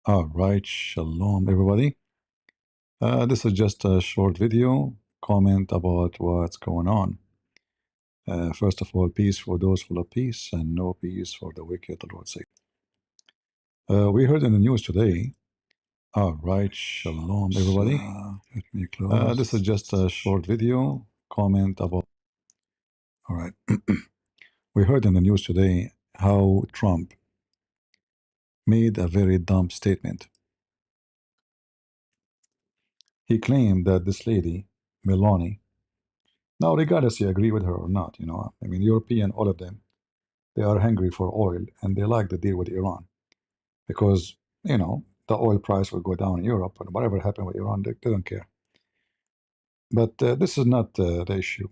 All right, shalom everybody. This is just a short video comment about what's going on. First of all, peace for those full of peace and no peace for the wicked, the Lord say. We heard in the news today. All right, shalom everybody. Let me close. This is just a short video comment about. All right. We heard in the news today how Trump made a very dumb statement. He claimed that this lady, Meloni, now regardless you agree with her or not, I mean, European, all of them, they are hungry for oil and they like the deal with Iran because, the oil price will go down in Europe and whatever happened with Iran, they don't care. But this is not the issue.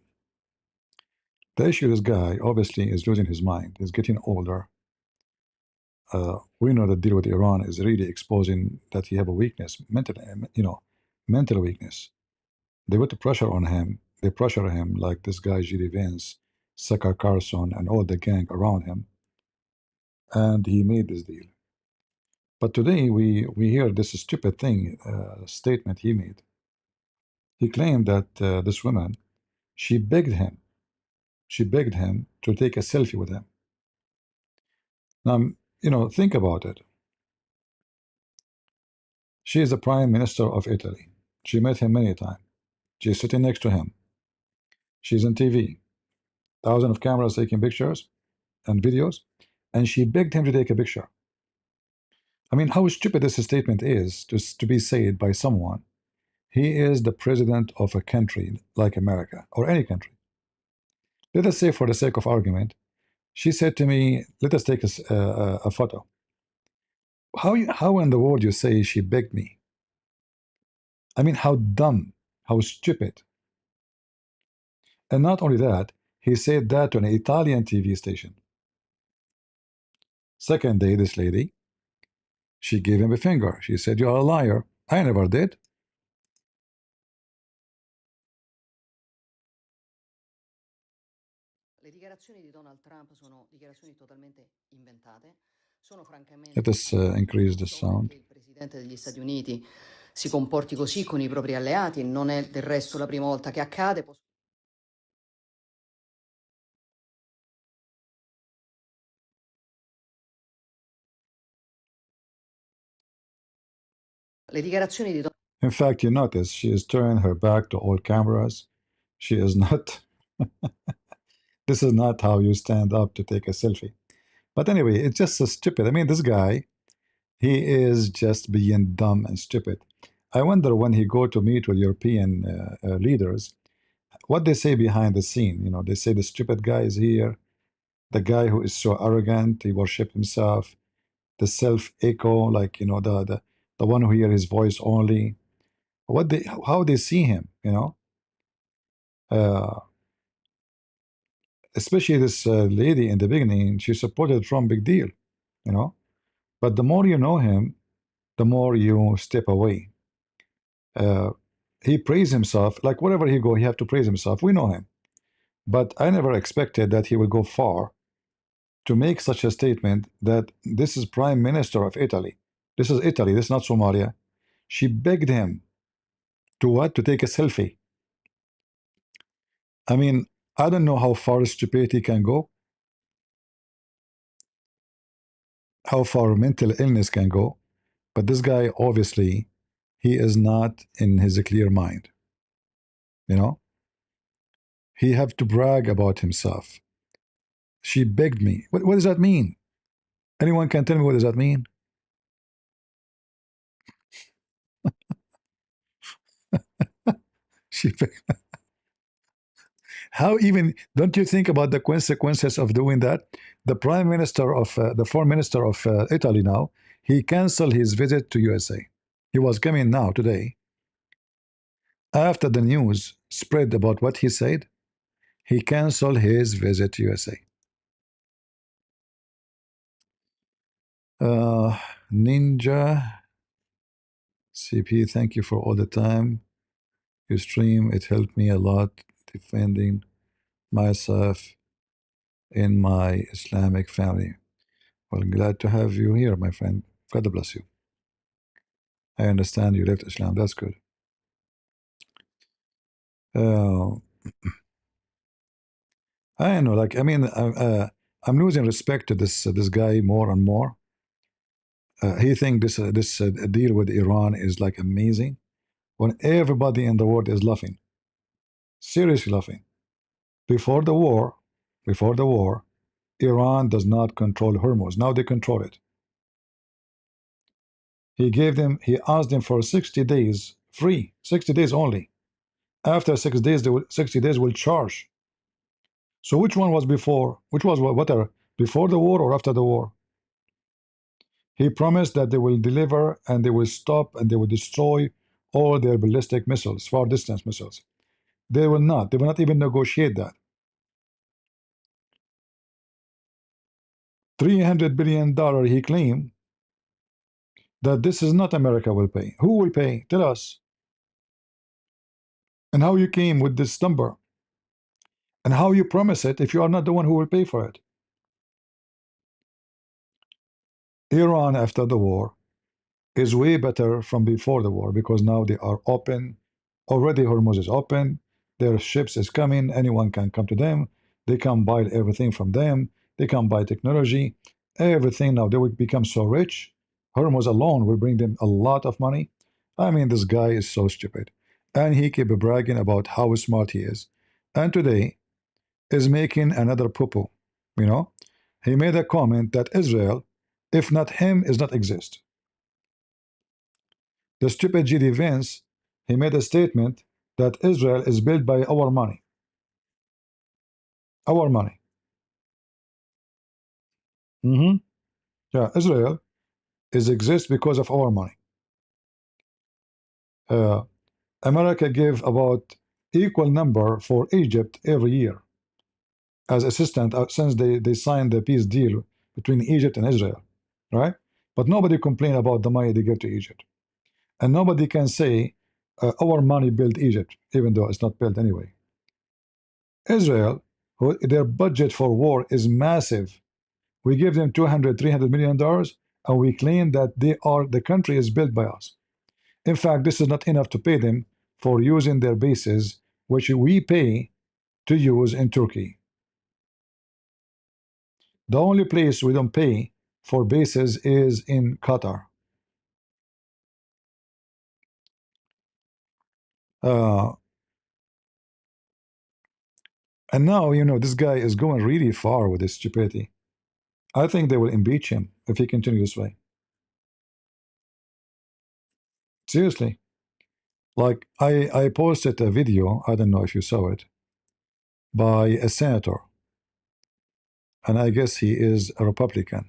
The issue, this guy obviously is losing his mind. He's getting older. We know the deal with Iran is really exposing that he have a weakness, mental weakness. They put the pressure on him. They pressure him like this guy, G.D. Vance, Sakar Carson, and all the gang around him. And he made this deal. But today we hear this stupid thing, statement he made. He claimed that this woman, she begged him. She begged him to take a selfie with him. Now, think about it. She is the Prime Minister of Italy. She met him many times. She's sitting next to him. She's on TV. Thousands of cameras taking pictures and videos. And she begged him to take a picture. I mean, how stupid this statement is to be said by someone. He is the president of a country like America or any country. Let us say, for the sake of argument, she said to me, "Let us take a photo." How in the world you say she begged me? I mean, how dumb, how stupid. And not only that, he said that to an Italian TV station. Second day, this lady, she gave him a finger. She said, "You are a liar." I never did. Le dichiarazioni di Donald Trump sono dichiarazioni totalmente inventate. Sono francamente Let us increase the sound. che il presidente degli Stati Uniti si comporti così con i propri alleati, non è del resto la prima volta che accade. Le dichiarazioni di In fact, you notice she is turning her back to all cameras. She is not. This is not how you stand up to take a selfie. But anyway, it's just so stupid. I mean, this guy, he is just being dumb and stupid. I wonder when he go to meet with European leaders, what they say behind the scene. They say the stupid guy is here, the guy who is so arrogant, he worship himself, the self-echo, like the one who hear his voice only. How they see him, uh, especially this lady in the beginning, she supported Trump, big deal, you know. But the more you know him, the more you step away. He praised himself, like wherever he go, he have to praise himself. We know him, but I never expected that he would go far to make such a statement that this is Prime Minister of Italy. This is Italy. This is not Somalia. She begged him to what? To take a selfie. I mean, I don't know how far stupidity can go, how far mental illness can go, but this guy obviously he is not in his clear mind. He have to brag about himself. She begged me. What does that mean? Anyone can tell me what does that mean? She begged. How even don't you think about the consequences of doing that? The prime minister of the foreign minister of Italy now, he canceled his visit to USA. He was coming now today. After the news spread about what he said, he canceled his visit to USA. Ninja CP, thank you for all the time you stream. It helped me a lot defending myself in my Islamic family. Well, glad to have you here, my friend. God bless you. I understand you left Islam. That's good. I know, like, I mean, I'm losing respect to this guy more and more. He thinks this deal with Iran is like amazing, when everybody in the world is laughing, seriously laughing. Before the war, Iran does not control Hormuz. Now they control it. He asked them for 60 days free, 60 days only. After 6 days, 60 days will charge. So which one was before? Which was better, before the war or after the war? He promised that they will deliver and they will stop and they will destroy all their ballistic missiles, far distance missiles. They will not. They will not even negotiate that. $300 billion he claimed that this is not America will pay. Who will pay? Tell us. And how you came with this number? And how you promise it if you are not the one who will pay for it? Iran after the war is way better from before the war, because now they are open. Already Hormuz is open. Their ships is coming. Anyone can come to them. They can buy everything from them. They can buy technology. Everything now. They will become so rich. Hormuz alone will bring them a lot of money. I mean, this guy is so stupid. And he keep bragging about how smart he is. And today is making another poo-poo. You know, he made a comment that Israel, if not him, is not exist. The stupid GD Vance, he made a statement that Israel is built by our money. Our money. Yeah, Israel exists because of our money. America gave about equal number for Egypt every year as assistance since they signed the peace deal between Egypt and Israel, right? But nobody complained about the money they give to Egypt. And nobody can say our money built Egypt, even though it's not built anyway. Israel, their budget for war is massive. We give them $200–300 million, and we claim that the country is built by us. In fact, this is not enough to pay them for using their bases, which we pay to use in Turkey. The only place we don't pay for bases is in Qatar. And now, you know, this guy is going really far with his stupidity. I think they will impeach him if he continues this way. Seriously. Like, I posted a video, I don't know if you saw it, by a senator. And I guess he is a Republican.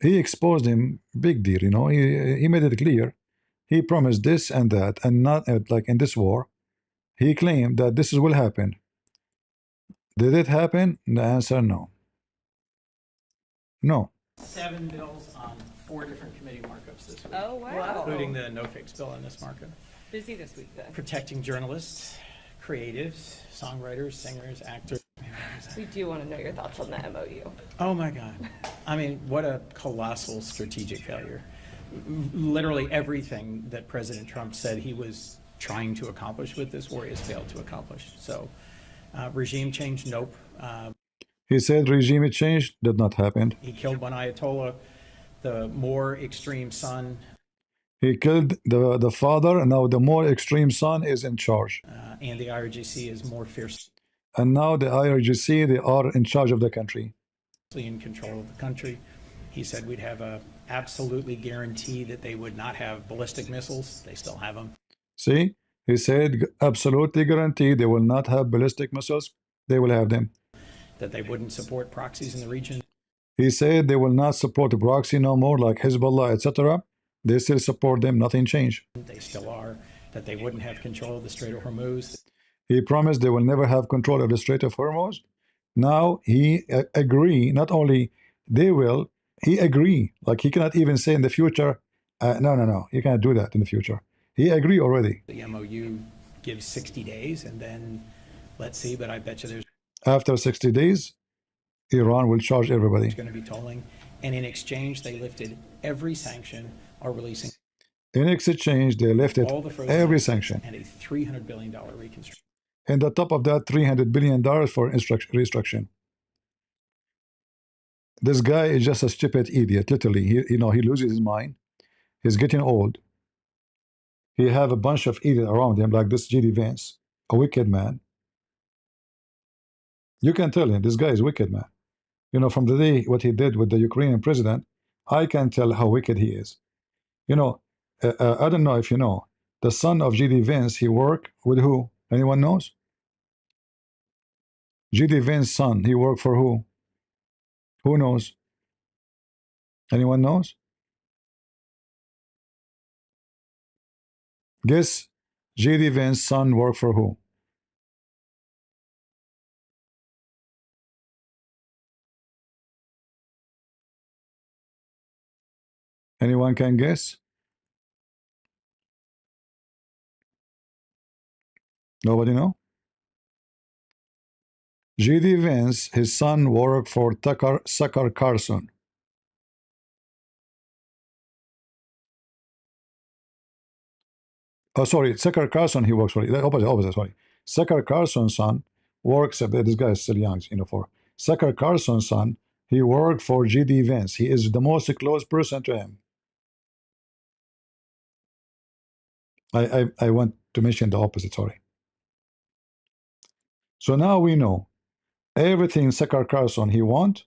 He exposed him, big deal, you know. He made it clear. He promised this and that, and not like in this war. He claimed that this will happen. Did it happen? The answer, no. No. 7 bills on 4 different committee markups this week. Oh, wow. Including the no-fix bill in this markup. Busy this week, then. Protecting journalists, creatives, songwriters, singers, actors. We do want to know your thoughts on the MOU. Oh my God. I mean, what a colossal strategic failure. Literally everything that President Trump said he was trying to accomplish with this war has failed to accomplish. So, regime change, nope. He said regime change, did not happen. He killed one Ayatollah, the more extreme son. He killed the father, and now the more extreme son is in charge. And the IRGC is more fiercely And now the IRGC, they are in charge of the country. in control of the country. He said we'd have a absolutely guarantee that they would not have ballistic missiles. They still have them. See, he said absolutely guaranteed they will not have ballistic missiles. They will have them. That they wouldn't support proxies in the region. He said they will not support the proxy no more, like Hezbollah, etc. They still support them. Nothing changed. They still are. That they wouldn't have control of the Strait of Hormuz. He promised they will never have control of the Strait of Hormuz. Now he agree. Not only they will, he agree. Like he cannot even say in the future, no, you cannot do that in the future. He agree already. The MOU gives 60 days, and then let's see. But I bet you there's After 60 days, Iran will charge everybody. going to be tolling. And in exchange, they lifted every sanction are releasing In exchange, they lifted all the frozen every assets sanction. and a $300 billion reconstruction. And the top of that, $300 billion for restructuring. This guy is just a stupid idiot, literally. He loses his mind. He's getting old. He have a bunch of idiots around him, like this J.D. Vance, a wicked man. You can tell him this guy is wicked, man. From the day what he did with the Ukrainian president, I can tell how wicked he is. I don't know if you know, the son of J.D. Vance, he worked with who? Anyone knows? J.D. Vance's son, he worked for who? Who knows? Anyone knows? Guess J.D. Vance's son worked for who? Anyone can guess? Nobody know? J.D. Vance, his son worked for Tucker Carlson. Oh, sorry, Tucker Carlson, he works for the opposite, sorry. Tucker Carlson's son works, this guy is still young, for Tucker Carlson's son, he worked for J.D. Vance. He is the most close person to him. I want to mention the opposite, sorry. So now we know everything Tucker Carlson he want,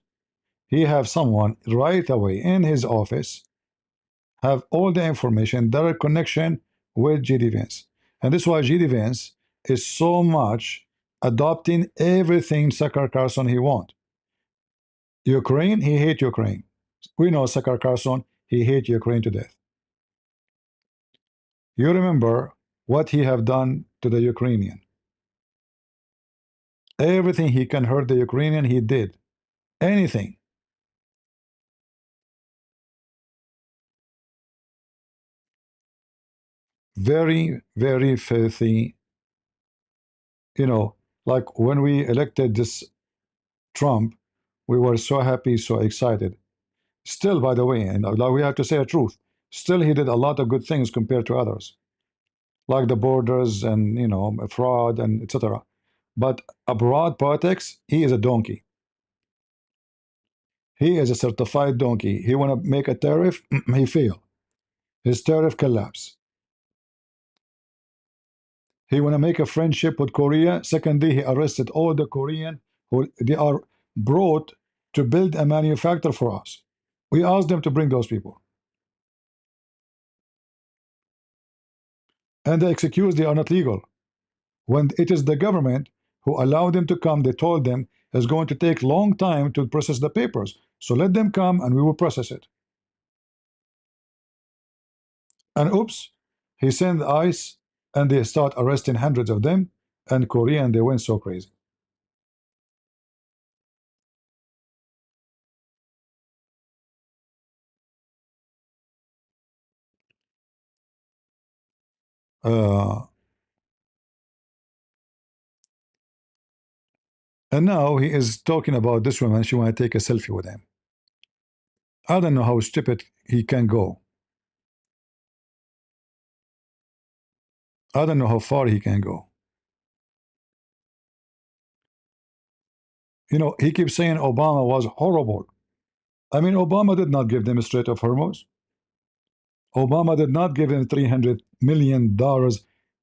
he have someone right away in his office, have all the information, direct connection with J.D. Vance. And this is why J.D. Vance is so much adopting everything Tucker Carlson he want. Ukraine, he hate Ukraine. We know Tucker Carlson, he hate Ukraine to death. You remember what he have done to the Ukrainian. Everything he can hurt the Ukrainian, he did. Anything. Very, very filthy. Like when we elected this Trump, we were so happy, so excited. Still, by the way, and we have to say the truth, still he did a lot of good things compared to others, like the borders and fraud and etc. But abroad politics, he is a donkey. He is a certified donkey. He want to make a tariff, he fail. His tariff collapse. He want to make a friendship with Korea. Secondly, he arrested all the Korean who they are brought to build a manufacturer for us. We asked them to bring those people. And the excuse they are not legal. When it is the government who allowed them to come, they told them it's going to take long time to process the papers. So let them come and we will process it. And oops, he sent ICE and they start arresting hundreds of them, and Korean, they went so crazy. And now he is talking about this woman. She want to take a selfie with him. I don't know how stupid he can go. I don't know how far he can go. He keeps saying Obama was horrible. I mean, Obama did not give them a Strait of Hormuz. Obama did not give them $300 million,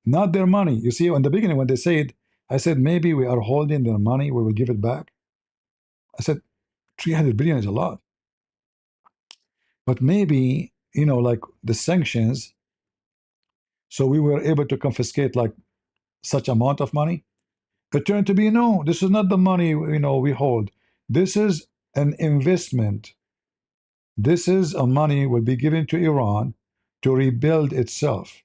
not their money. You see, in the beginning when they said, I said, maybe we are holding their money, we will give it back. I said, 300 billion is a lot. But maybe, like the sanctions, so we were able to confiscate like such amount of money. It turned to be, no, this is not the money, we hold. This is an investment. This is a money will be given to Iran to rebuild itself.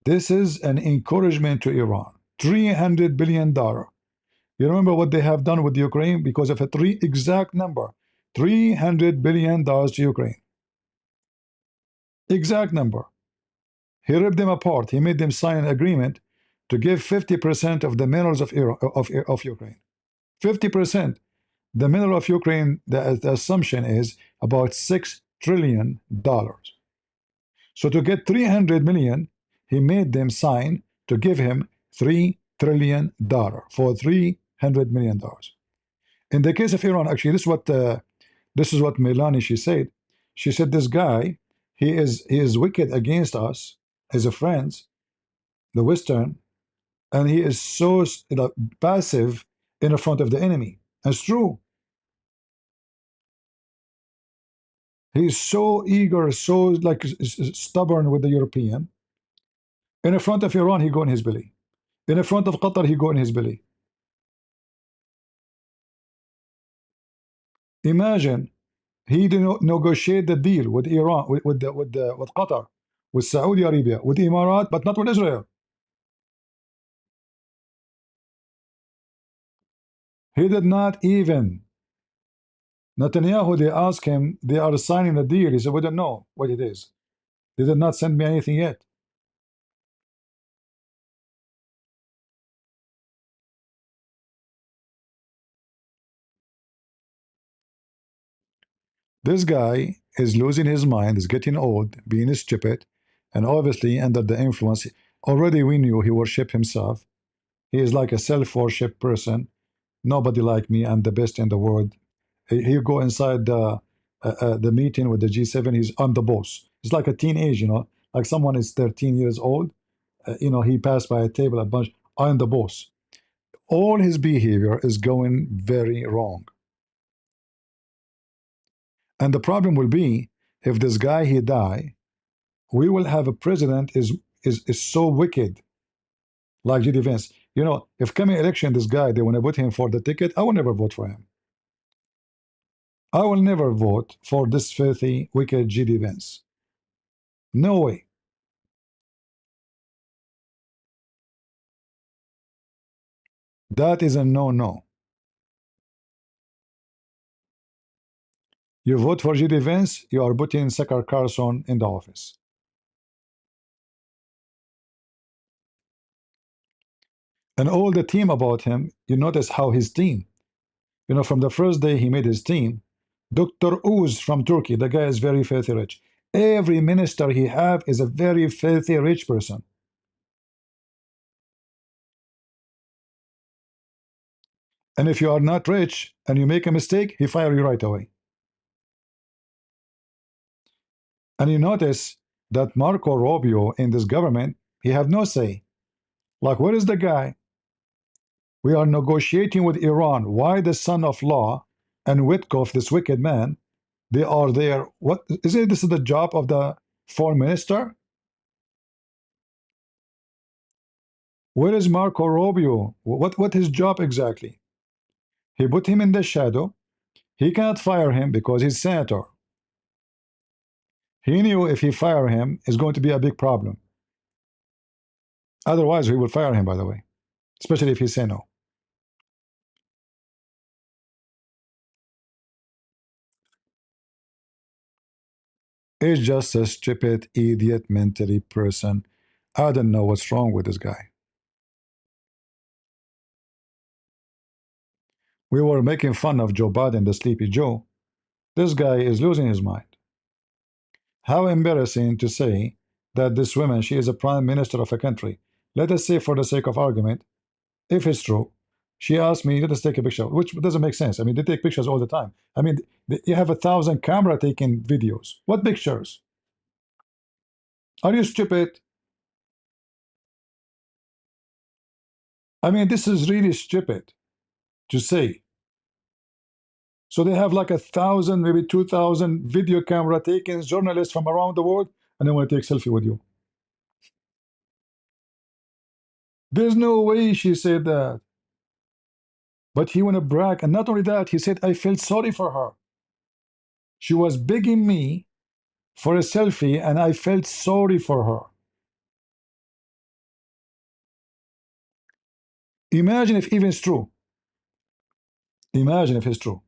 This is an encouragement to Iran. $300 billion. You remember what they have done with Ukraine? Because of a exact number. $300 billion to Ukraine. Exact number. He ripped them apart. He made them sign an agreement to give 50% of the minerals of Ukraine. 50%. The mineral of Ukraine, the assumption is about $6 trillion. So to get 300 million, he made them sign to give him $3 trillion for $300 million. In the case of Iran, actually, this is what Melania she said. She said this guy, he is wicked against us as a friends, the Western, and he is so passive in front of the enemy. That's true. He's so eager, so like stubborn with the European. In front of Iran, he go in his belly. In front of Qatar, he go in his belly. Imagine he did not negotiate the deal with Iran, with Qatar, with Saudi Arabia, with Emirat, but not with Israel. He did not even. Netanyahu, they asked him, they are signing the deal. He said, we don't know what it is. They did not send me anything yet. This guy is losing his mind, is getting old, being stupid, and obviously under the influence. Already we knew he worshipped himself. He is like a self-worship person. Nobody like me. I'm the best in the world. He go inside the meeting with the G7. I'm the boss. It's like a teenage, like someone is 13 years old. He passed by a table a bunch. I'm the boss. All his behavior is going very wrong. And the problem will be if this guy he die, we will have a president is so wicked, like J.D. Vance. If coming election, this guy they want to put him for the ticket, I will never vote for him. I will never vote for this filthy, wicked J.D. Vance. No way. That is a no-no. You vote for J.D. Vance, you are putting Tucker Carlson in the office. And all the team about him, you notice how his team, from the first day he made his team, Dr. Uz from Turkey, the guy is very filthy rich. Every minister he have is a very filthy rich person. And if you are not rich and you make a mistake, he fire you right away. And you notice that Marco Rubio in this government, he have no say. Like, where is the guy? We are negotiating with Iran. Why the son of law and Witkoff, this wicked man, they are there? What is it? This is the job of the foreign minister? Where is Marco Rubio? What his job exactly? He put him in the shadow. He cannot fire him because he's senator. He knew if he fire him, it's going to be a big problem. Otherwise, we will fire him, by the way, especially if he say no. He's just a stupid, idiot, mentally person. I don't know what's wrong with this guy. We were making fun of Joe Biden, the Sleepy Joe. This guy is losing his mind. How embarrassing to say that this woman, she is a prime minister of a country. Let us say, for the sake of argument, if it's true, she asked me, let us take a picture, which doesn't make sense. I mean, they take pictures all the time. I mean, you have 1,000 camera taking videos. What pictures? Are you stupid? I mean, this is really stupid to say. So they have like 1,000, maybe 2,000 video camera taken, journalists from around the world, and they want to take selfie with you. There's no way she said that. But he want to brag, and not only that, he said, I felt sorry for her. She was begging me for a selfie, and I felt sorry for her. Imagine if even it's true. Imagine if it's true.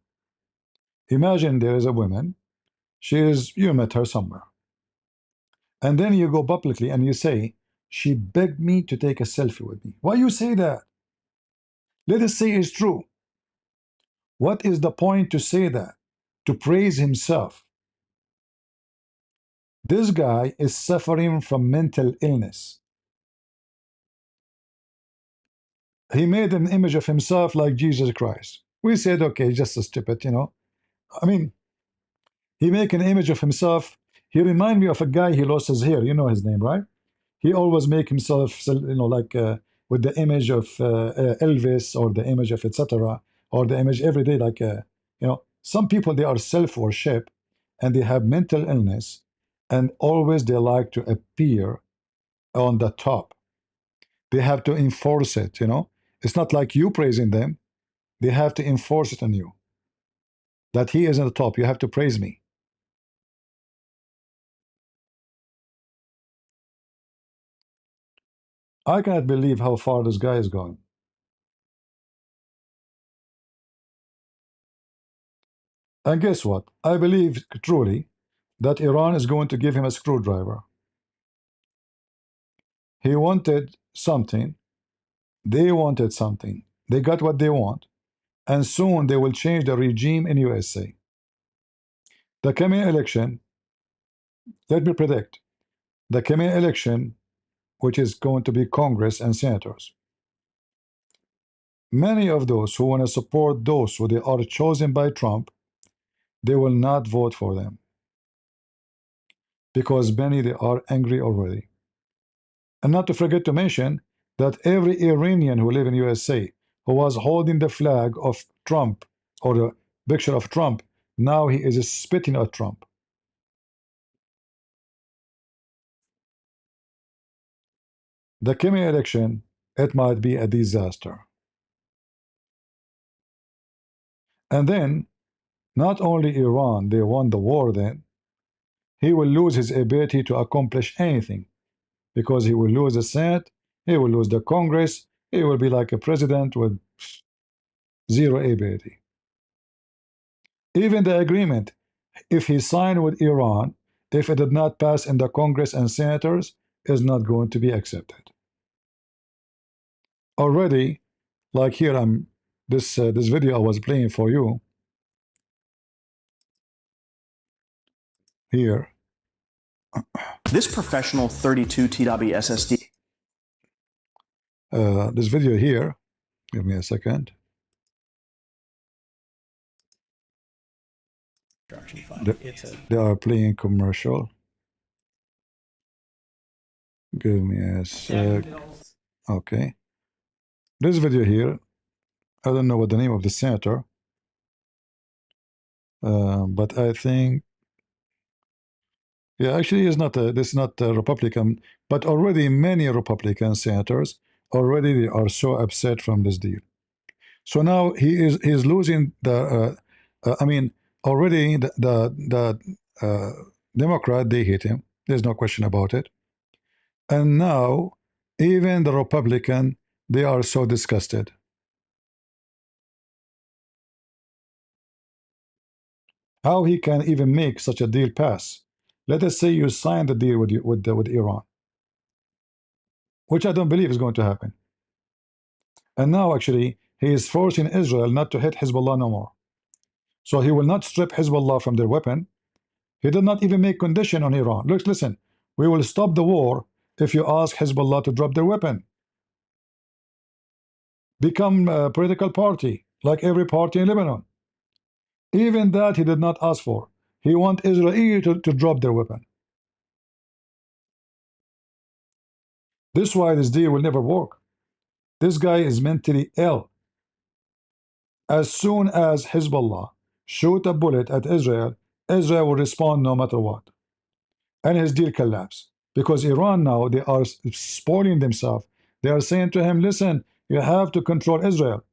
Imagine there is a woman, you met her somewhere. And then you go publicly and you say, she begged me to take a selfie with me. Why you say that? Let us say it's true. What is the point to say that? To praise himself. This guy is suffering from mental illness. He made an image of himself like Jesus Christ. We said, okay, just a stupid, you know. I mean, he make an image of himself. He remind me of a guy, he lost his hair. You know his name, right? He always make himself, you know, like with the image of Elvis, or the image of etc., or the image every day, like, you know, some people, they are self-worship, and they have mental illness, and always they like to appear on the top. They have to enforce it, you know. It's not like you praising them. They have to enforce it on you. That he is on the top. You have to praise me. I cannot believe how far this guy is going. And guess what? I believe truly that Iran is going to give him a screwdriver. He wanted something. They wanted something. They got what they want. And soon they will change the regime in USA. The coming election, let me predict, the coming election, which is going to be Congress and senators, many of those who want to support those who they are chosen by Trump, they will not vote for them. Because many, they are angry already. And not to forget to mention that every Iranian who live in USA who was holding the flag of Trump, or the picture of Trump, now he is spitting at Trump. The coming election, it might be a disaster. And then, not only Iran, they won the war then, he will lose his ability to accomplish anything, because he will lose the Senate, he will lose the Congress, he will be like a president with zero ability. Even the agreement, if he signed with Iran, if it did not pass in the Congress and senators, is not going to be accepted. Already, like here, this video I was playing for you here. This professional 32 TW SSD. This video here. Give me a second. They are playing commercial. Give me a sec. Okay. This video here, I don't know what the name of the senator, but I think, yeah, actually, is not this is not a Republican, but already many Republican senators already they are so upset from this deal. So now he's losing the. I mean, already the Democrat, they hate him. There's no question about it. And now even the Republican, they are so disgusted. How he can even make such a deal pass? Let us say you sign the deal with Iran, which I don't believe is going to happen. And now actually he is forcing Israel not to hit Hezbollah no more. So he will not strip Hezbollah from their weapon. He did not even make condition on Iran. Look, listen, we will stop the war if you ask Hezbollah to drop their weapon. Become a political party like every party in Lebanon. Even that he did not ask for. He wants Israel to drop their weapon. This is why this deal will never work. This guy is mentally ill. As soon as Hezbollah shoot a bullet at Israel, Israel will respond no matter what. And his deal collapse. Because Iran now, they are spoiling themselves. They are saying to him, listen, you have to control Israel.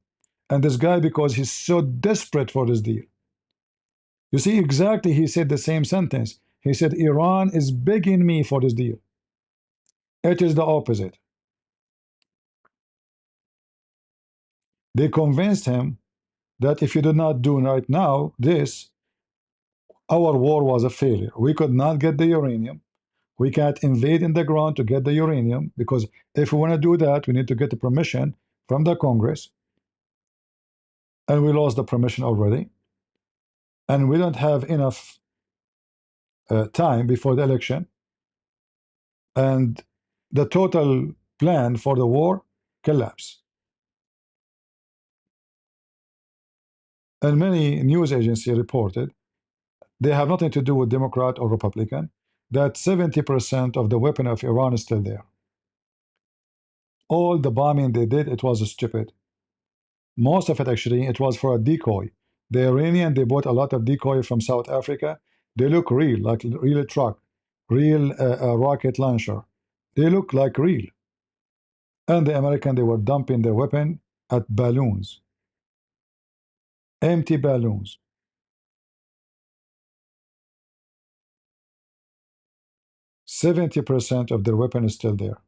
And this guy, because he's so desperate for this deal. You see, exactly, he said the same sentence. He said, Iran is begging me for this deal. It is the opposite. They convinced him that if you do not do right now this, our war was a failure. We could not get the uranium. We can't invade in the ground to get the uranium, because if we want to do that, we need to get the permission from the Congress. And we lost the permission already. And we don't have enough time before the election, and the total plan for the war collapsed. And many news agencies reported, they have nothing to do with Democrat or Republican, that 70% of the weapon of Iran is still there. All the bombing they did, it was stupid. Most of it, actually, it was for a decoy. The Iranian, they bought a lot of decoy from South Africa. They look real, like real truck, real rocket launcher. They look like real. And the American, they were dumping their weapon at balloons, empty balloons. 70% of their weapon is still there.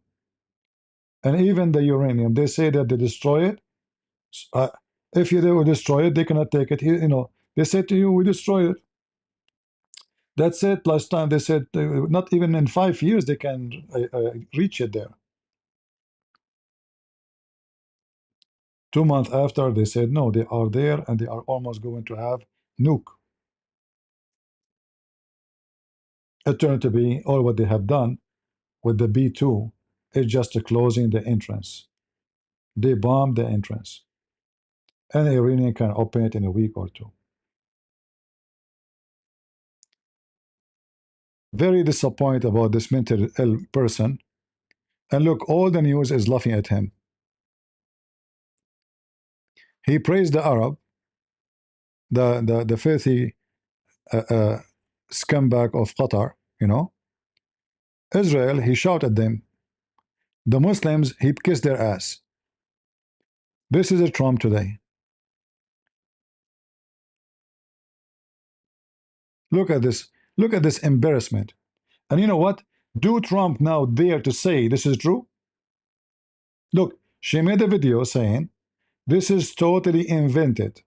And even the uranium, they say that they destroy it. If they will destroy it, they cannot take it. You know, they said to you, we destroy it. That's it. Last time they said not even in 5 years they can reach it there. 2 months after, they said no, they are there and they are almost going to have nuke. It turned to be all what they have done with the B2 is just closing the entrance. They bombed the entrance, and the Iranian can open it in a week or two. Very disappointed about this mentally ill person. And look, all the news is laughing at him. He praised the Arab, the filthy scumbag of Qatar, you know. Israel, he shouted at them. The Muslims, he kissed their ass. This is a Trump today. Look at this. Look at this embarrassment. And you know what? Do Trump now dare to say this is true? Look, she made a video saying this is totally invented.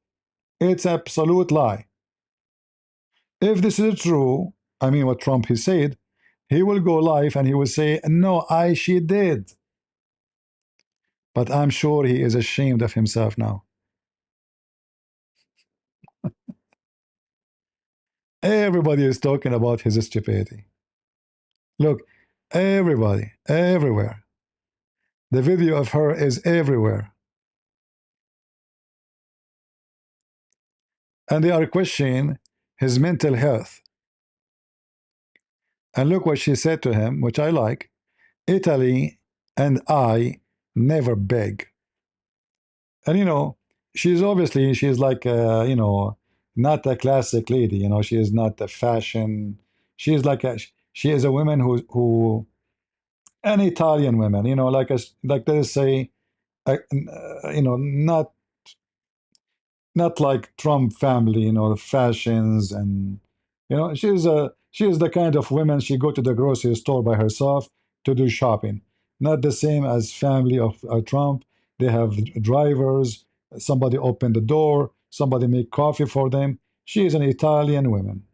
It's absolute lie. If this is true, I mean what Trump he said, he will go live and he will say, no, she did. But I'm sure he is ashamed of himself now. Everybody is talking about his stupidity. Look, everybody, everywhere. The video of her is everywhere. And they are questioning his mental health. And look what she said to him, which I like. Italy and I never beg. And you know, she's obviously, she's like, you know, not a classic lady, you know, she is not a fashion. She is like she is a woman who an Italian woman, you know, like they say, you know, not like Trump family, you know, the fashions, and you know, she is the kind of woman, she go to the grocery store by herself to do shopping. Not the same as family of Trump. They have drivers, somebody open the door, somebody make coffee for them. She is an Italian woman.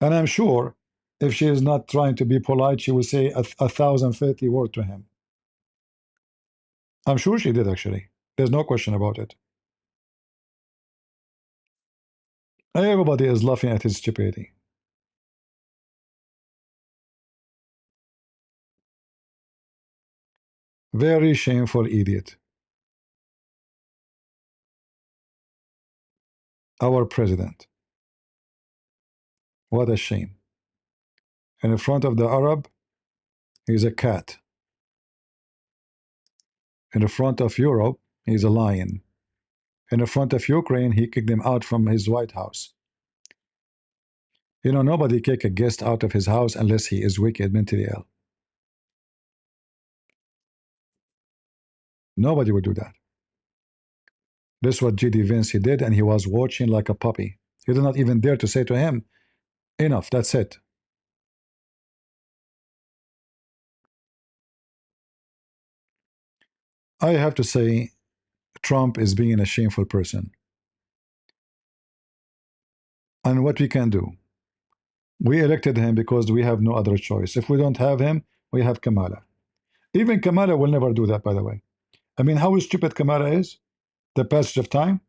And I'm sure if she is not trying to be polite, she will say a 1,050 words to him. I'm sure she did, actually. There's no question about it. Everybody is laughing at his stupidity. Very shameful idiot. Our president. What a shame. And in front of the Arab, he's a cat. In the front of Europe, he's a lion. In the front of Ukraine, he kicked them out from his White House. You know, nobody kick a guest out of his house unless he is wicked, mentally ill. Nobody would do that. This is what J.D. Vance he did, and he was watching like a puppy. He did not even dare to say to him, enough, that's it. I have to say, Trump is being a shameful person. And what we can do? We elected him because we have no other choice. If we don't have him, we have Kamala. Even Kamala will never do that, by the way. I mean, how stupid Kamala is, the passage of time.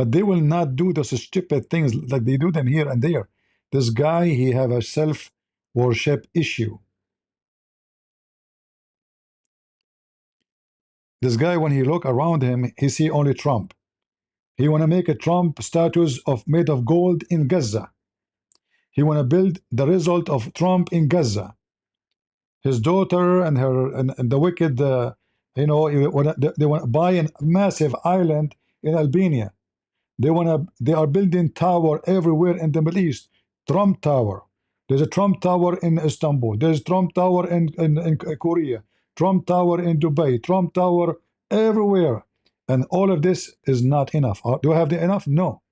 but they will not do those stupid things like they do them here and there. This guy, he have a self-worship issue. This guy, when he look around him, he see only Trump. He want to make a Trump statues of made of gold in Gaza. He want to build the result of Trump in Gaza. His daughter and her and the wicked, they want to buy a massive island in Albania. They are building tower everywhere in the Middle East. Trump Tower. There's a Trump Tower in Istanbul. There's Trump Tower in Korea. Trump Tower in Dubai. Trump Tower everywhere. And all of this is not enough. Do I have the enough? No.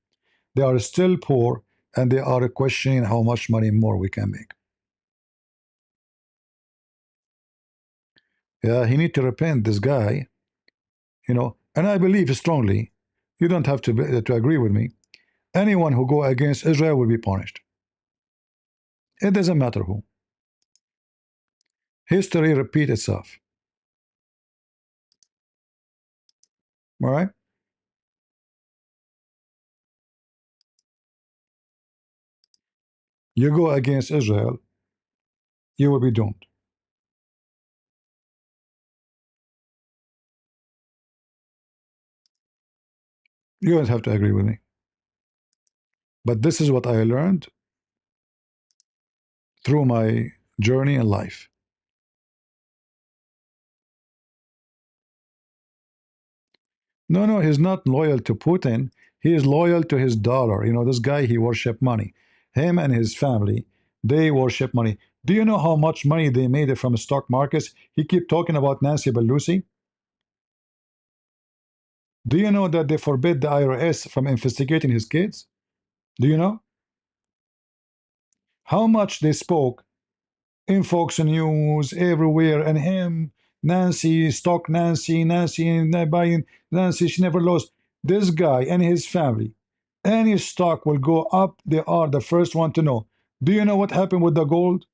They are still poor, and they are questioning how much money more we can make. Yeah, he need to repent, this guy. And I believe strongly, you don't have to agree with me, anyone who go against Israel will be punished. It doesn't matter who. History repeats itself. All right? You go against Israel, you will be doomed. You don't have to agree with me. But this is what I learned through my journey in life. No, he's not loyal to Putin. He is loyal to his dollar. This guy, he worship money. Him and his family, they worship money. Do you know how much money they made from stock markets? He keep talking about Nancy Pelosi. Do you know that they forbid the IRS from investigating his kids? Do you know how much they spoke in Fox News, everywhere, and him, Nancy, stock Nancy, buying Nancy, she never lost. This guy and his family, any stock will go up. They are the first one to know. Do you know what happened with the gold?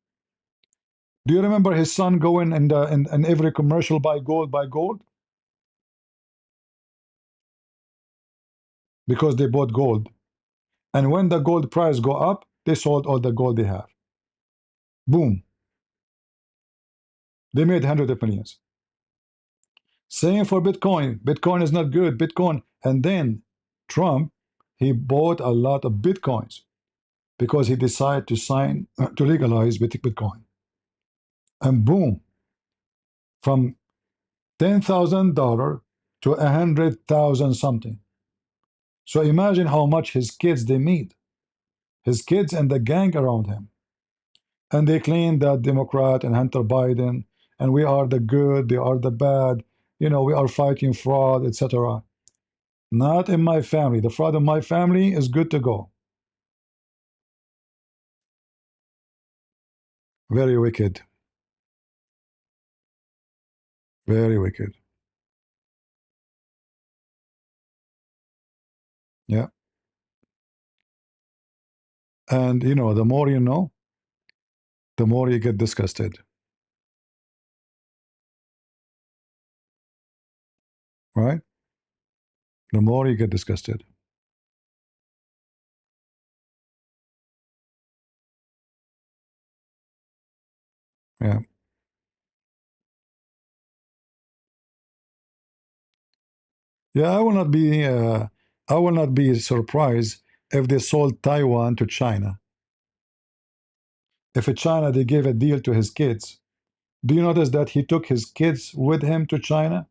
Do you remember his son going in every commercial, buy gold, buy gold? Because they bought gold. And when the gold price go up, they sold all the gold they have. Boom. They made hundreds of millions. Same for Bitcoin. Bitcoin is not good. Bitcoin. And then Trump, he bought a lot of Bitcoins because he decided to legalize Bitcoin. And boom, from $10,000 to 100,000 something. So imagine how much his kids they meet. His kids and the gang around him. And they claim that Democrat and Hunter Biden, and we are the good, they are the bad, we are fighting fraud, etc. Not in my family. The fraud in my family is good to go. Very wicked. Very wicked. Yeah. And the more you know, the more you get disgusted. Right? The more you get disgusted. Yeah. Yeah, I will not be surprised if they sold Taiwan to China. If in China they gave a deal to his kids. Do you notice that he took his kids with him to China?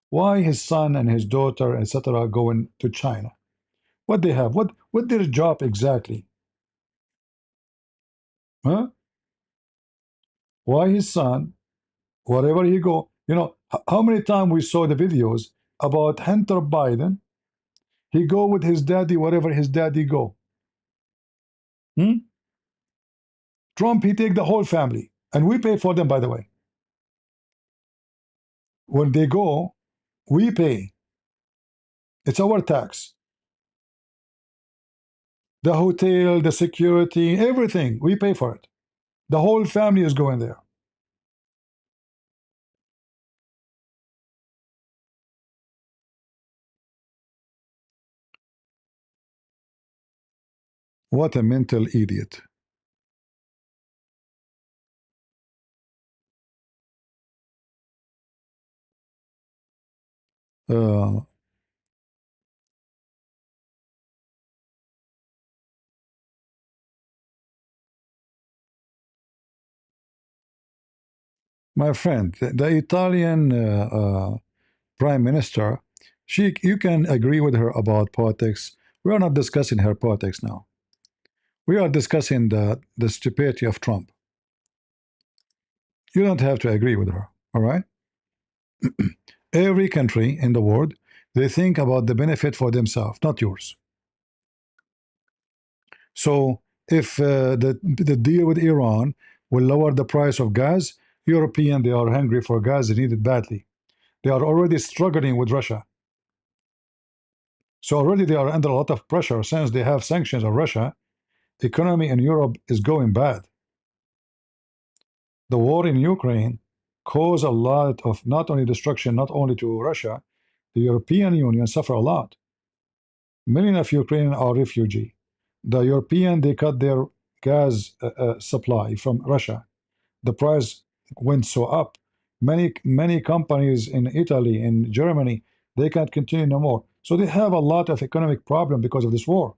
Why his son and his daughter, etc., going to China? What they have? What their job exactly? Huh? Why his son, wherever he go, how many times we saw the videos about Hunter Biden? He go with his daddy wherever his daddy go. Trump, he take the whole family, and we pay for them, by the way. When they go, we pay. It's our tax. The hotel, the security, everything, we pay for it. The whole family is going there. What a mental idiot. My friend, the Italian Prime Minister, you can agree with her about politics. We are not discussing her politics now. We are discussing the stupidity of Trump. You don't have to agree with her, all right? Every country in the world, they think about the benefit for themselves, not yours. So if the deal with Iran will lower the price of gas, European, they are hungry for gas, they need it badly. They are already struggling with Russia. So already they are under a lot of pressure since they have sanctions on Russia. The economy in Europe is going bad. The war in Ukraine caused a lot of not only destruction, not only to Russia, the European Union suffer a lot. Millions of Ukrainians are refugees. The European, they cut their gas supply from Russia. The price went so up. Many companies in Italy, in Germany, they can't continue no more. So they have a lot of economic problem because of this war.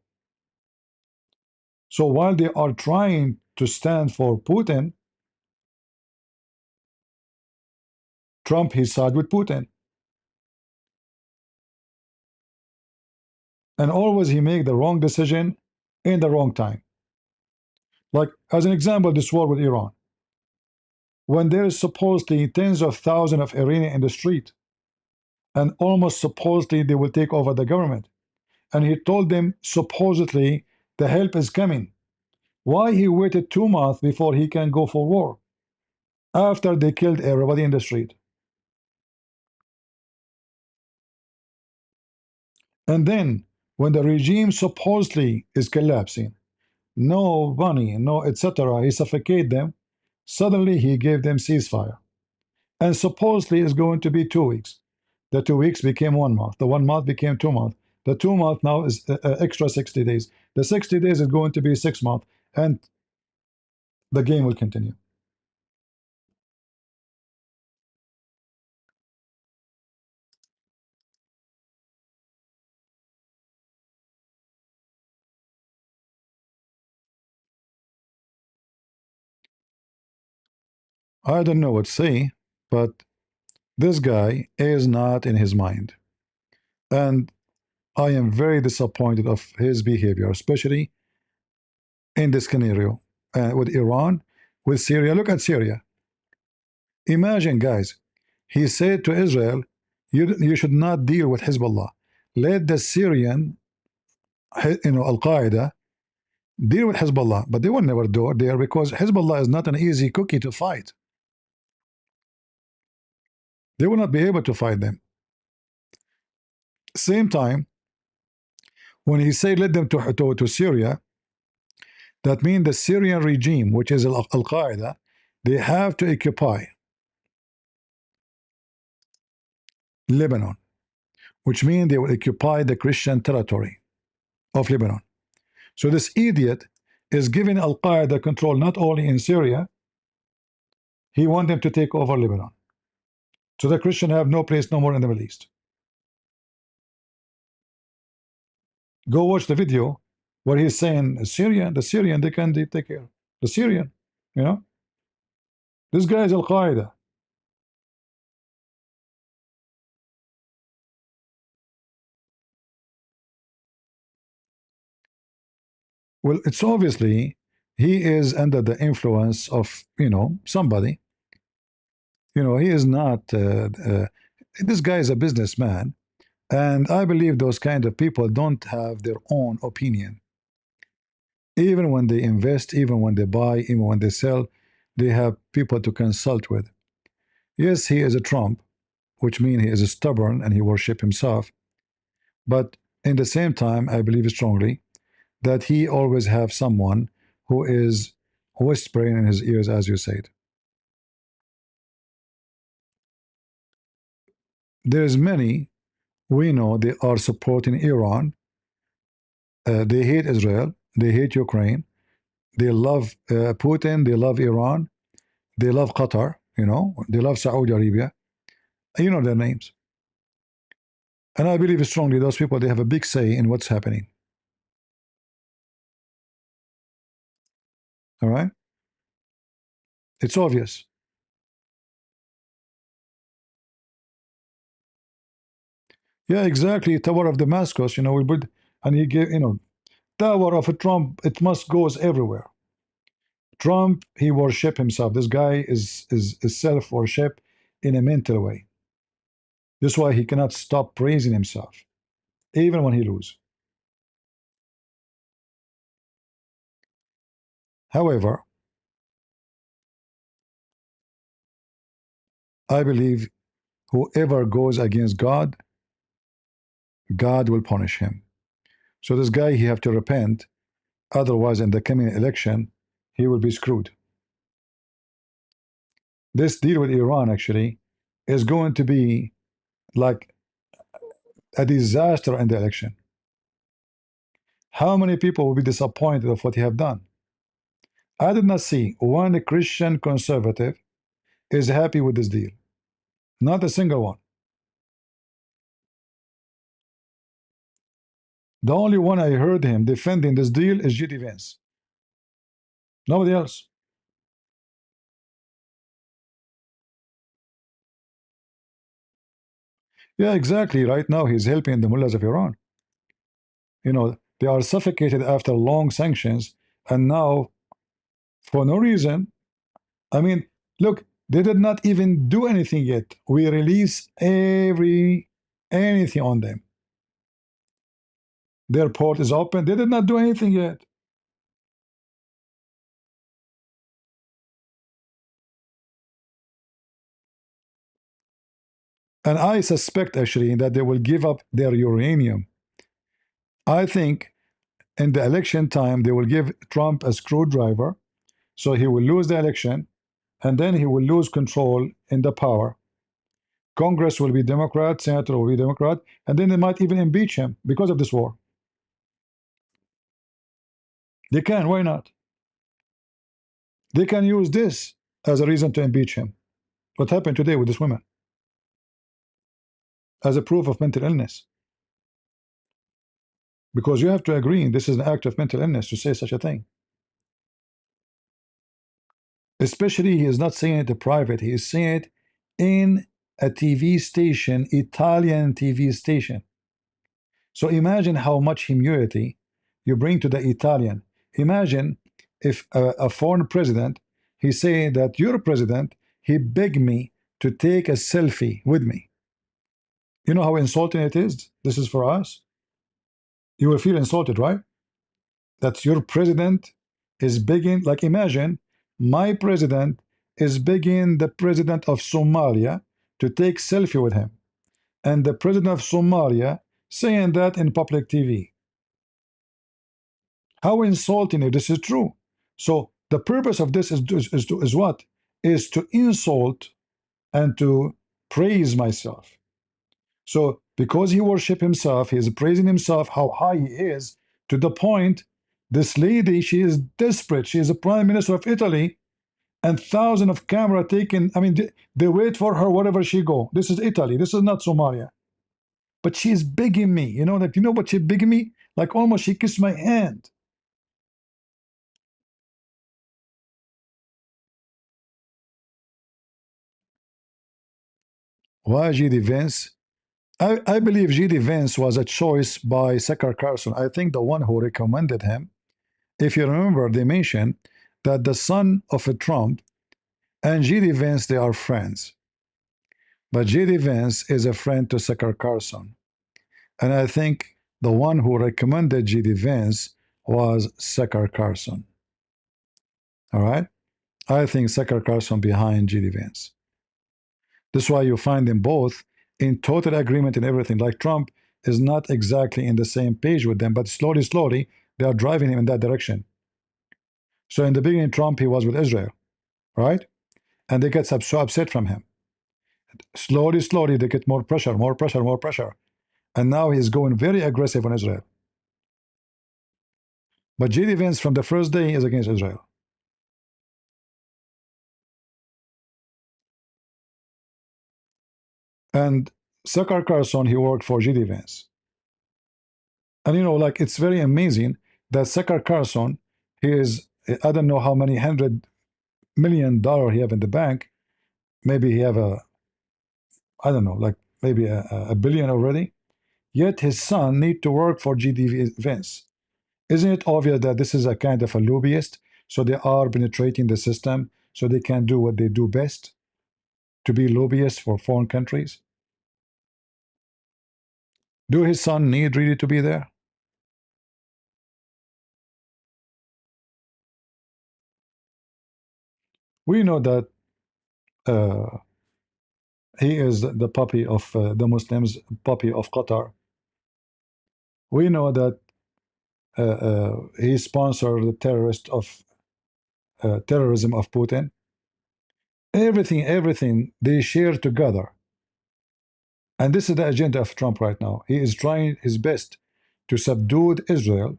So while they are trying to stand for Putin, Trump, he side with Putin. And always he make the wrong decision in the wrong time. Like, as an example, this war with Iran. When there is supposedly tens of thousands of Iranians in the street, and almost supposedly they will take over the government. And he told them supposedly the help is coming. Why he waited 2 months before he can go for war? After they killed everybody in the street. And then, when the regime supposedly is collapsing, no money, no etc., he suffocated them, suddenly he gave them ceasefire. And supposedly it's going to be 2 weeks. The 2 weeks became 1 month. The 1 month became 2 months. The 2 month now is extra 60 days. The 60 days is going to be 6 months. And the game will continue. I don't know what to say, but this guy is not in his mind. And I am very disappointed of his behavior, especially in this scenario with Iran, with Syria. Look at Syria. Imagine, guys, he said to Israel, you should not deal with Hezbollah. Let the Syrian, Al-Qaeda, deal with Hezbollah. But they will never do it there because Hezbollah is not an easy cookie to fight. They will not be able to fight them. Same time, when he said let them to Syria, that means the Syrian regime, which is Al-Qaeda, they have to occupy Lebanon, which means they will occupy the Christian territory of Lebanon. So this idiot is giving Al-Qaeda control not only in Syria, he wants them to take over Lebanon. So the Christians have no place no more in the Middle East. Go watch the video where he's saying the Syrian, they can take care. The Syrian, you know? This guy is Al-Qaeda. Well, it's obviously he is under the influence of, somebody. He is not, this guy is a businessman. And I believe those kind of people don't have their own opinion. Even when they invest, even when they buy, even when they sell, they have people to consult with. Yes, he is a Trump, which means he is stubborn and he worships himself. But in the same time, I believe strongly that he always have someone who is whispering in his ears, as you said. There's many, we know they are supporting Iran. They hate Israel. they hate Ukraine, they love Putin, they love Iran, they love Qatar, you know, they love Saudi Arabia. You know their names. And I believe strongly those people, they have a big say in what's happening. All right? It's obvious. Yeah, exactly. Tower of Damascus, you know, we build, and he gave, you know, Tower of Trump, it must goes everywhere. Trump, he worship himself. This guy is self-worship in a mental way. That's why he cannot stop praising himself, even when he lose. However, I believe whoever goes against God, God will punish him. So this guy, he have to repent. Otherwise, in the coming election, he will be screwed. This deal with Iran actually is going to be like a disaster in the election. How many people will be disappointed of what he have done? I did not see one Christian conservative is happy with this deal. Not a single one. The only one I heard him defending this deal is J.D. Vance. Nobody else. Yeah, exactly. Right now, he's helping the mullahs of Iran. You know, they are suffocated after long sanctions, and now, for no reason, I mean, look, they did not even do anything yet. We release anything on them. Their port is open. They did not do anything yet. And I suspect actually that they will give up their uranium. I think in the election time, they will give Trump a screwdriver, so he will lose the election, and then he will lose control in the power. Congress will be Democrat, Senator will be Democrat, and then they might even impeach him because of this war. They can, why not? They can use this as a reason to impeach him. What happened today with this woman? As a proof of mental illness. Because you have to agree, this is an act of mental illness to say such a thing. Especially, he is not saying it in private, he is saying it in a TV station, Italian TV station. So imagine how much humility you bring to the Italian. Imagine if a foreign president, he's saying that your president, he begged me to take a selfie with me. You know how insulting it is? This is for us. You will feel insulted, right? That your president is begging, like imagine my president is begging the president of Somalia to take selfie with him. And the president of Somalia saying that in public TV. How insulting if this is true. So the purpose of this is what? Is to insult and to praise myself. So because he worship himself, he is praising himself, how high he is, to the point, this lady, she is desperate. She is the prime minister of Italy, and thousands of camera taken. I mean, they wait for her wherever she go. This is Italy. This is not Somalia. But she is begging me. You know that. You know what she begging me? Like almost she kissed my hand. Why J.D. Vance? I believe J.D. Vance was a choice by Tucker Carlson. I think the one who recommended him. If you remember, they mentioned that the son of a Trump and J.D. Vance, they are friends. But J.D. Vance is a friend to Tucker Carlson. And I think the one who recommended J.D. Vance was Tucker Carlson. All right? I think Tucker Carlson behind J.D. Vance. That's why you find them both in total agreement in everything. Like Trump is not exactly in the same page with them, but slowly, they are driving him in that direction. So in the beginning, Trump, he was with Israel, right? And they get so upset from him. Slowly, they get more pressure. And now he's going very aggressive on Israel. But J.D. Vance from the first day is against Israel. And Tucker Carlson, he worked for J.D. Vance. And you know, like, it's very amazing that Tucker Carlson, he is, I don't know how many $100 million he have in the bank. Maybe he have I don't know, like maybe a billion already. Yet his son need to work for J.D. Vance. Isn't it obvious that this is a kind of a lobbyist? So they are penetrating the system so they can do what they do best, to be lobbyists for foreign countries. Do his son need really to be there? We know that he is the puppy of the Muslims, puppy of Qatar. We know that he sponsored the terrorism of Putin. Everything they share together. And this is the agenda of Trump right now. He is trying his best to subdue Israel,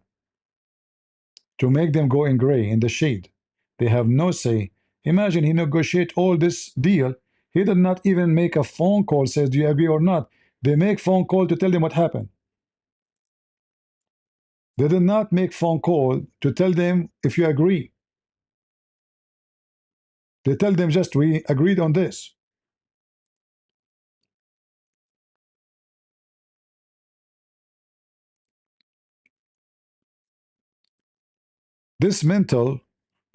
to make them go in gray, in the shade. They have no say. Imagine he negotiate all this deal. He did not even make a phone call, says, do you agree or not? They make phone call to tell them what happened. They did not make phone call to tell them if you agree. They tell them just, we agreed on this. This mental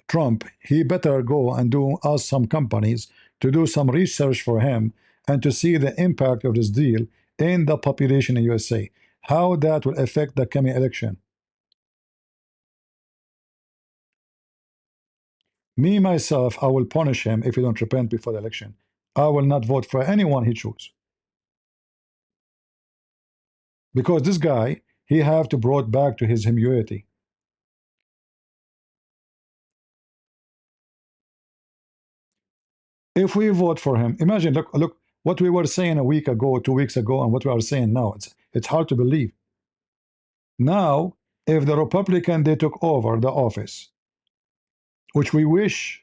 Trump, he better go and ask some companies to do some research for him and to see the impact of this deal in the population in USA, how that will affect the coming election. Me, myself, I will punish him if he don't repent before the election. I will not vote for anyone he chooses. Because this guy, he have to brought back to his humility. If we vote for him, imagine, look what we were saying a week ago, 2 weeks ago, and what we are saying now. It's hard to believe. Now, if the Republican, they took over the office, which we wish,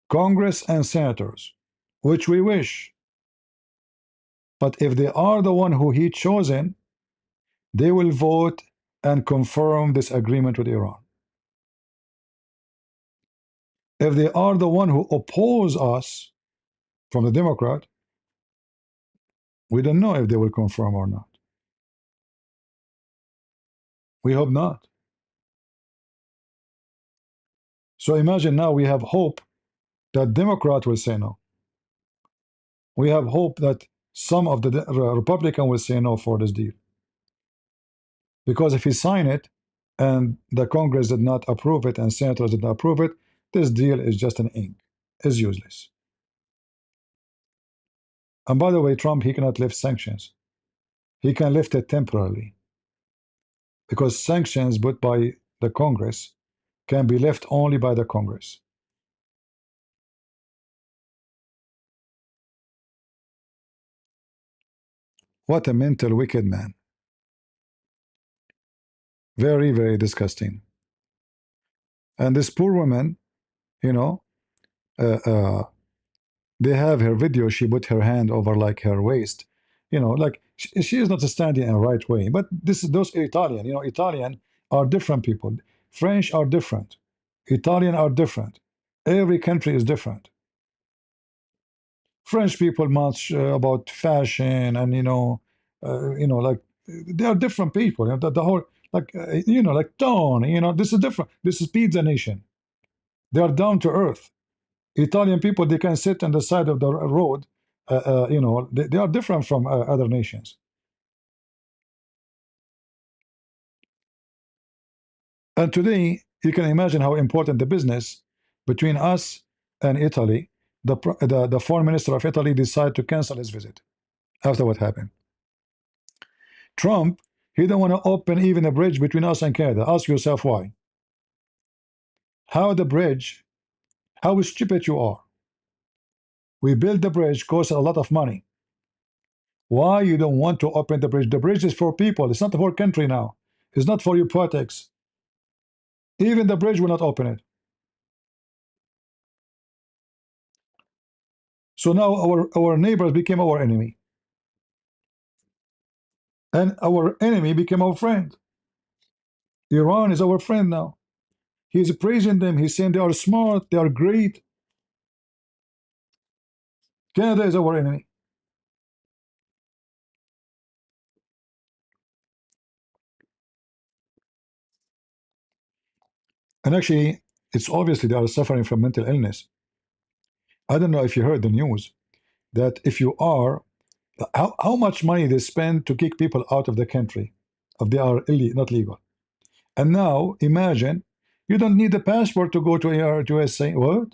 Congress and senators, which we wish, but if they are the one who he chosen, they will vote and confirm this agreement with Iran. If they are the one who oppose us from the Democrat, we don't know if they will confirm or not. We hope not. So imagine now we have hope that Democrat will say no. We have hope that some of the Republican will say no for this deal. Because if he sign it and the Congress did not approve it and senators did not approve it, this deal is just an ink. It's useless. And by the way, Trump, he cannot lift sanctions. He can lift it temporarily. Because sanctions put by the Congress can be left only by the Congress. What a mental wicked man. Very, very disgusting. And this poor woman, you know, they have her video. She put her hand over like her waist, you know, like she is not standing in the right way. But this is those Italian, you know, Italian are different people. French are different. Italian are different. Every country is different. French people much about fashion and like they are different people. You know, the whole like like tone. You know, this is different. This is pizza nation. They are down to earth. Italian people, they can sit on the side of the road. They are different from other nations. And today, you can imagine how important the business between us and Italy. The foreign minister of Italy decided to cancel his visit after what happened. Trump, he don't want to open even a bridge between us and Canada. Ask yourself why. How the bridge, how stupid you are. We built the bridge, cost a lot of money. Why you don't want to open the bridge? The bridge is for people. It's not for country now. It's not for your politics. Even the bridge will not open it. So now our neighbors became our enemy. And our enemy became our friend. Iran is our friend now. He's praising them. He's saying they are smart, they are great. Canada is our enemy. And actually, it's obviously they are suffering from mental illness. I don't know if you heard the news that if you are, how much money they spend to kick people out of the country if they are not legal. And now imagine you don't need a passport to go to USA. What?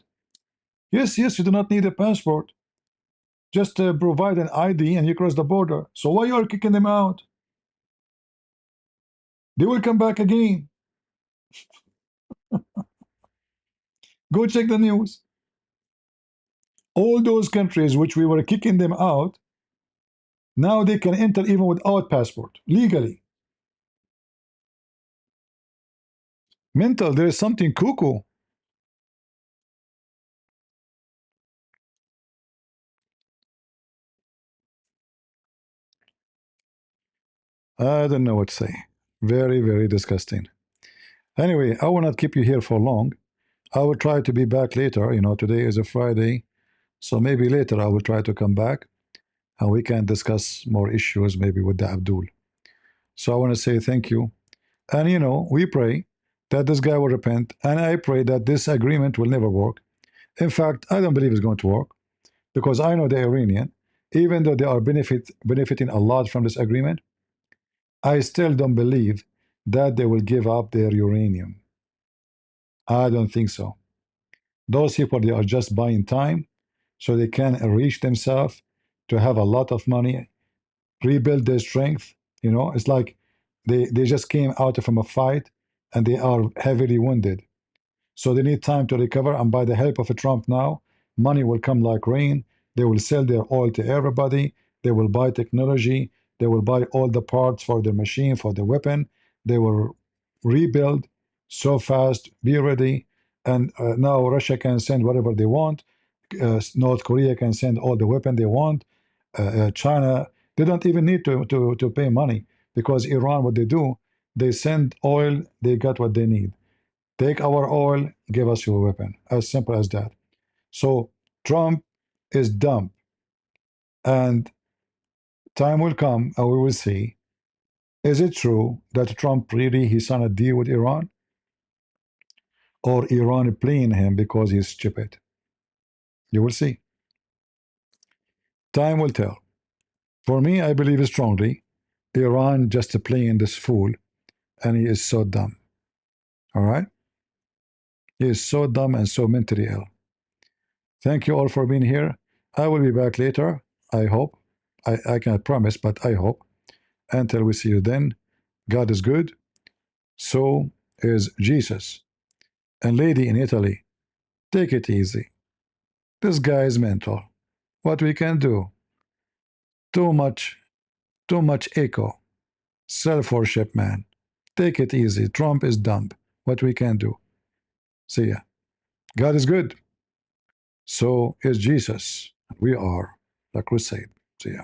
Yes, you do not need a passport. Just provide an ID and you cross the border. So why you are kicking them out? They will come back again. Go check the news. All those countries which we were kicking them out, now they can enter even without passport, legally. Mental, there is something cuckoo. I don't know what to say. Very, very disgusting. Anyway, I will not keep you here for long. I will try to be back later. You know, today is a Friday, so maybe later I will try to come back and we can discuss more issues maybe with the Abdul. So I want to say thank you. And you know, we pray that this guy will repent, and I pray that this agreement will never work. In fact, I don't believe it's going to work because I know the Iranian, even though they are benefiting a lot from this agreement, I still don't believe that they will give up their uranium. I don't think so. Those people, they are just buying time so they can enrich themselves to have a lot of money, rebuild their strength. You know, it's like they just came out from a fight and they are heavily wounded. So they need time to recover. And by the help of Trump now, money will come like rain. They will sell their oil to everybody. They will buy technology. They will buy all the parts for the machine, for the weapon. They will rebuild so fast, be ready. And now Russia can send whatever they want. North Korea can send all the weapon they want. China, they don't even need to pay money because Iran, what they do, they send oil, they got what they need. Take our oil, give us your weapon. As simple as that. So Trump is dumb. And time will come and we will see. Is it true that Trump really he signed a deal with Iran? Or Iran playing him because he's stupid? You will see. Time will tell. For me, I believe strongly Iran just playing this fool, and he is so dumb. All right? He is so dumb and so mentally ill. Thank you all for being here. I will be back later, I hope. I cannot promise, but I hope. Until we see you then, God is good. So is Jesus. And lady in Italy, take it easy. This guy is mental. What we can do? Too much echo. Self-worship, man. Take it easy. Trump is dumb. What we can do? See ya. God is good. So is Jesus. We are the crusade. See ya.